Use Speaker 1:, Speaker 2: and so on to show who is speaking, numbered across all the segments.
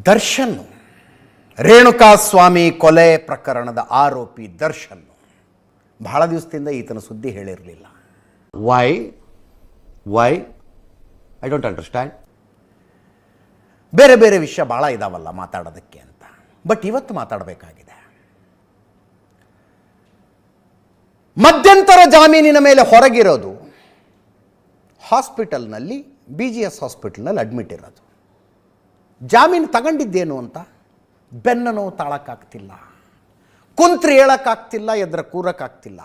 Speaker 1: ದರ್ಶನ್, ರೇಣುಕಾಸ್ವಾಮಿ ಕೊಲೆ ಪ್ರಕರಣದ ಆರೋಪಿ ದರ್ಶನ್ ಬಹಳ ದಿವಸದಿಂದ ಈತನ ಸುದ್ದಿ ಹೇಳಿರಲಿಲ್ಲ. Why I don't understand. ಬೇರೆ ಬೇರೆ ವಿಷಯ ಭಾಳ ಇದಾವಲ್ಲ ಮಾತಾಡೋದಕ್ಕೆ ಅಂತ. ಬಟ್ ಇವತ್ತು ಮಾತಾಡಬೇಕಾಗಿದೆ. ಮಧ್ಯಂತರ ಜಾಮೀನಿನ ಮೇಲೆ ಹೊರಗಿರೋದು, ಹಾಸ್ಪಿಟಲ್ನಲ್ಲಿ BGS ಹಾಸ್ಪಿಟಲ್ನಲ್ಲಿ ಅಡ್ಮಿಟ್ ಇರೋದು. ಜಾಮೀನು ತಗೊಂಡಿದ್ದೇನು ಅಂತ ಬೆನ್ನು ನೋವು ತಾಳಕ್ಕಾಗ್ತಿಲ್ಲ, ಕುಂತ್ರಿ ಹೇಳೋಕ್ಕಾಗ್ತಿಲ್ಲ, ಎದ್ರ ಕೂರಕ್ಕಾಗ್ತಿಲ್ಲ.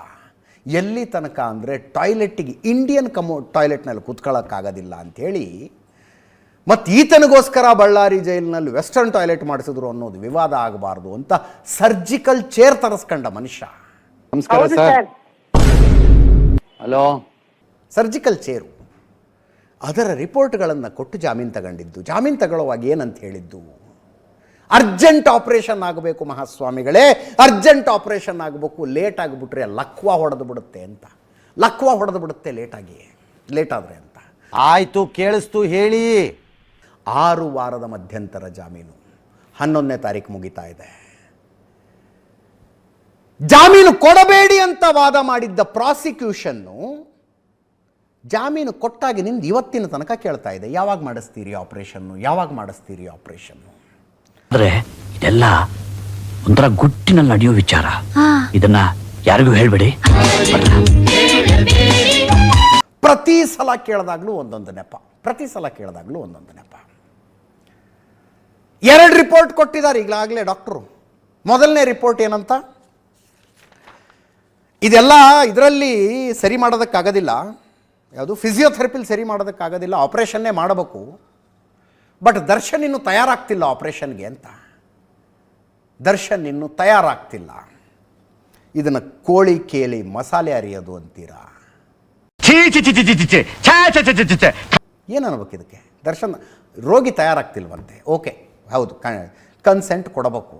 Speaker 1: ಎಲ್ಲಿ ತನಕ ಅಂದರೆ ಟಾಯ್ಲೆಟ್ಟಿಗೆ ಇಂಡಿಯನ್ ಟಾಯ್ಲೆಟ್ನಲ್ಲಿ ಕೂತ್ಕೊಳ್ಳೋಕ್ಕಾಗೋದಿಲ್ಲ ಅಂಥೇಳಿ ಮತ್ತು ಈತನಿಗೋಸ್ಕರ ಬಳ್ಳಾರಿ ಜೈಲಿನಲ್ಲಿ ವೆಸ್ಟರ್ನ್ ಟಾಯ್ಲೆಟ್ ಮಾಡಿಸಿದ್ರು ಅನ್ನೋದು ವಿವಾದ ಆಗಬಾರ್ದು ಅಂತ ಸರ್ಜಿಕಲ್ ಚೇರ್ ತರಿಸ್ಕೊಂಡ ಮನುಷ್ಯ.
Speaker 2: ನಮಸ್ಕಾರ ಸರ್. ಹಲೋ.
Speaker 1: ಸರ್ಜಿಕಲ್ ಚೇರು, ಅದರ ರಿಪೋರ್ಟ್ಗಳನ್ನು ಕೊಟ್ಟು ಜಾಮೀನು ತಗೊಂಡಿದ್ದು. ಜಾಮೀನು ತಗೊಳ್ಳುವಾಗ ಏನಂತ ಹೇಳಿದ್ದು, ಅರ್ಜೆಂಟ್ ಆಪರೇಷನ್ ಆಗಬೇಕು ಮಹಾಸ್ವಾಮಿಗಳೇ, ಅರ್ಜೆಂಟ್ ಆಪರೇಷನ್ ಆಗಬೇಕು, ಲೇಟ್ ಆಗಿಬಿಟ್ರೆ ಲಕ್ವಾ ಹೊಡೆದು ಬಿಡುತ್ತೆ ಅಂತ. ಲಕ್ವಾ ಹೊಡೆದು ಬಿಡುತ್ತೆ ಲೇಟ್ ಆದರೆ ಅಂತ.
Speaker 2: ಆಯ್ತು, ಕೇಳಿಸ್ತು, ಹೇಳಿ.
Speaker 1: 6 ವಾರದ ಮಧ್ಯಂತರ ಜಾಮೀನು 11ನೇ ತಾರೀಕು ಮುಗಿತಾ ಇದೆ. ಜಾಮೀನು ಕೊಡಬೇಡಿ ಅಂತ ವಾದ ಮಾಡಿದ್ದ ಪ್ರಾಸಿಕ್ಯೂಷನ್ನು ಜಾಮೀನು ಕೊಟ್ಟಾಗಿನಿಂದ ಇವತ್ತಿನ ತನಕ ಕೇಳ್ತಾ ಇದೆ, ಯಾವಾಗ ಮಾಡಿಸ್ತೀರಿ ಆಪರೇಷನ್ನು, ಯಾವಾಗ ಮಾಡಿಸ್ತೀರಿ ಆಪರೇಷನ್ನು.
Speaker 3: ಅಂದ್ರೆ ಇದೆಲ್ಲ ಒಂಥರ ಗುಟ್ಟಿನಲ್ಲಿ ನಡೆಯೋ ವಿಚಾರ. ಇದನ್ನ ಯಾರಿಗೂ ಹೇಳ್ಬೇಡಿ.
Speaker 1: ಪ್ರತಿ ಸಲ ಕೇಳಿದಾಗ್ಲೂ ಒಂದೊಂದು ನೆಪ, ಪ್ರತಿ ಸಲ ಕೇಳಿದಾಗ್ಲೂ ಒಂದೊಂದು ನೆಪ. 2 ರಿಪೋರ್ಟ್ ಕೊಟ್ಟಿದ್ದಾರೆ ಈಗಲಾಗಲೇ ಡಾಕ್ಟ್ರು. ಮೊದಲನೇ ರಿಪೋರ್ಟ್ ಏನಂತ, ಇದೆಲ್ಲ ಇದರಲ್ಲಿ ಸರಿ ಮಾಡೋದಕ್ಕಾಗೋದಿಲ್ಲ, ಯಾವುದು ಫಿಸಿಯೋಥೆರಪಿಲಿ ಸರಿ ಮಾಡೋದಕ್ಕಾಗೋದಿಲ್ಲ, ಆಪರೇಷನ್ನೇ ಮಾಡಬೇಕು. ಬಟ್ ದರ್ಶನ್ ಇನ್ನೂ ತಯಾರಾಗ್ತಿಲ್ಲ ಆಪರೇಷನ್ಗೆ ಅಂತ. ದರ್ಶನ್ ಇನ್ನೂ ತಯಾರಾಗ್ತಿಲ್ಲ. ಇದನ್ನು ಕೋಳಿ ಕೇಳಿ ಮಸಾಲೆ ಅರಿಯೋದು ಅಂತೀರಾ? ಏನು ಅನ್ಬೇಕು ಇದಕ್ಕೆ? ದರ್ಶನ್ ರೋಗಿ ತಯಾರಾಗ್ತಿಲ್ವಂತೆ. ಓಕೆ, ಹೌದು, ಕನ್ಸೆಂಟ್ ಕೊಡಬೇಕು,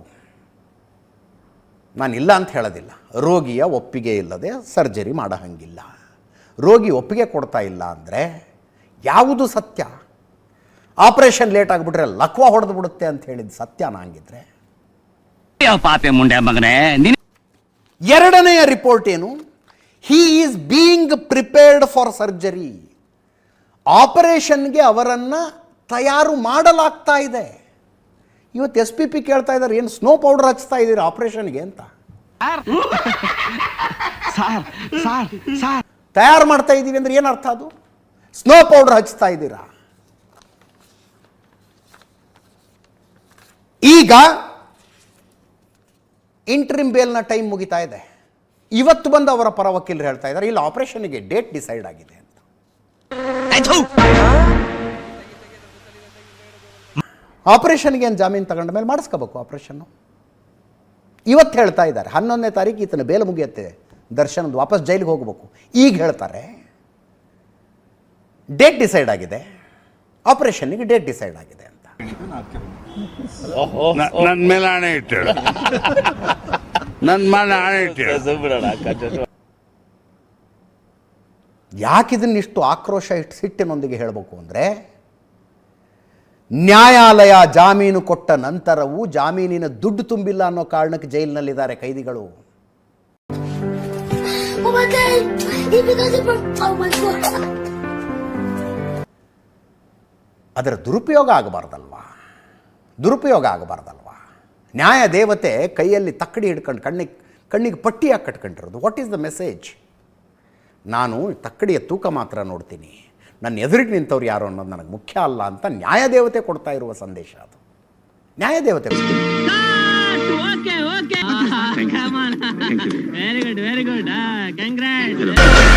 Speaker 1: ನಾನು ಇಲ್ಲ ಅಂತ ಹೇಳೋದಿಲ್ಲ. ರೋಗಿಯ ಒಪ್ಪಿಗೆ ಇಲ್ಲದೆ ಸರ್ಜರಿ ಮಾಡೋ ಹಂಗಿಲ್ಲ. ರೋಗಿ ಒಪ್ಪಿಗೆ ಕೊಡ್ತಾ ಇಲ್ಲ ಅಂದರೆ ಯಾವುದು ಸತ್ಯ? ಆಪರೇಷನ್ ಲೇಟ್ ಆಗಿಬಿಟ್ರೆ ಲಕ್ವಾ ಹೊಡೆದು ಬಿಡುತ್ತೆ ಅಂತ ಹೇಳಿದ ಸತ್ಯನ ಹಂಗಿದ್ರೆ?
Speaker 3: ಪಾಪೆ ಮುಂಡೆ ಮಗನೇ.
Speaker 1: 2ನೆಯ ರಿಪೋರ್ಟ್ ಏನು, he is being prepared for surgery. ಆಪರೇಷನ್ಗೆ ಅವರನ್ನು ತಯಾರು ಮಾಡಲಾಗ್ತಾ ಇದೆ. ಇವತ್ತು SPP ಕೇಳ್ತಾ ಇದ್ದಾರೆ, ಏನು ಸ್ನೋ ಪೌಡರ್ ಹಚ್ತಾ ಇದ್ದೀರಿ ಆಪರೇಷನ್ಗೆ ಅಂತ. ತಯಾರು ಮಾಡ್ತಾ ಇದ್ದೀವಿ ಅಂದ್ರೆ ಏನು ಅರ್ಥ? ಅದು ಸ್ನೋ ಪೌಡರ್ ಹಚ್ತಾ ಇದ್ದೀರಾ? ಈಗ ಇಂಟ್ರಿಮ್ ಬೇಲ್ನ ಟೈಮ್ ಮುಗಿತಾ ಇದೆ. ಇವತ್ತು ಬಂದು ಅವರ ಪರ ವಕೀಲರು ಹೇಳ್ತಾ ಇದ್ದಾರೆ, ಇಲ್ಲ ಆಪರೇಷನ್ಗೆ ಡೇಟ್ ಡಿಸೈಡ್ ಆಗಿದೆ ಅಂತ. ಆಪರೇಷನ್ಗೆ ಏನು ಜಾಮೀನು ತಗೊಂಡ ಮೇಲೆ ಮಾಡಿಸ್ಕೋಬೇಕು ಆಪರೇಷನ್ನು. ಇವತ್ತು ಹೇಳ್ತಾ ಇದ್ದಾರೆ 11ನೇ ತಾರೀಕು ಈತನ ಬೇಲ್ ಮುಗಿಯುತ್ತೆ, ದರ್ಶನ್ ವಾಪಸ್ ಜೈಲಿಗೆ ಹೋಗಬೇಕು. ಈಗ ಹೇಳ್ತಾರೆ ಡೇಟ್ ಡಿಸೈಡ್ ಆಗಿದೆ, ಆಪರೇಷನ್ಗೆ ಡೇಟ್ ಡಿಸೈಡ್ ಆಗಿದೆ ಅಂತ.
Speaker 4: ನನ್ನ ಮೇಲೆ ಆಣೆ ಇಟ್ಟೇಳು, ನನ್ನ ಮೇಲೆ ಆಣೆ ಇಟ್ಟೇಳು.
Speaker 1: ಯಾಕಿದನ್ನಿಷ್ಟು ಆಕ್ರೋಶ ಇಟ್ಟು ಸಿಟ್ಟಿನೊಂದಿಗೆ ಹೇಳಬೇಕು ಅಂದರೆ, ನ್ಯಾಯಾಲಯ ಜಾಮೀನು ಕೊಟ್ಟ ನಂತರವೂ ಜಾಮೀನಿನ ದುಡ್ಡು ತುಂಬಿಲ್ಲ ಅನ್ನೋ ಕಾರಣಕ್ಕೆ ಜೈಲಿನಲ್ಲಿದ್ದಾರೆ ಕೈದಿಗಳು. ಅದರ ದುರುಪಯೋಗ ಆಗಬಾರ್ದಲ್ವಾ? ನ್ಯಾಯ ದೇವತೆ ಕೈಯಲ್ಲಿ ತಕ್ಕಡಿ ಹಿಡ್ಕೊಂಡು ಕಣ್ಣಿಗೆ ಪಟ್ಟಿಯಾಗಿ ಕಟ್ಕೊಂಡಿರೋದು. What is the message? ನಾನು ತಕ್ಕಡಿಯ ತೂಕ ಮಾತ್ರ ನೋಡ್ತೀನಿ, ನನ್ನ ಎದುರಿಗೆ ನಿಂತವ್ರು ಯಾರು ಅನ್ನೋದು ನನಗೆ ಮುಖ್ಯ ಅಲ್ಲ ಅಂತ ನ್ಯಾಯದೇವತೆ ಕೊಡ್ತಾ ಇರುವ ಸಂದೇಶ ಅದು. ನ್ಯಾಯದೇವತೆ
Speaker 5: ವೆರಿ ಗುಡ್, ಕಂಗ್ರಾಟ್ಸ್.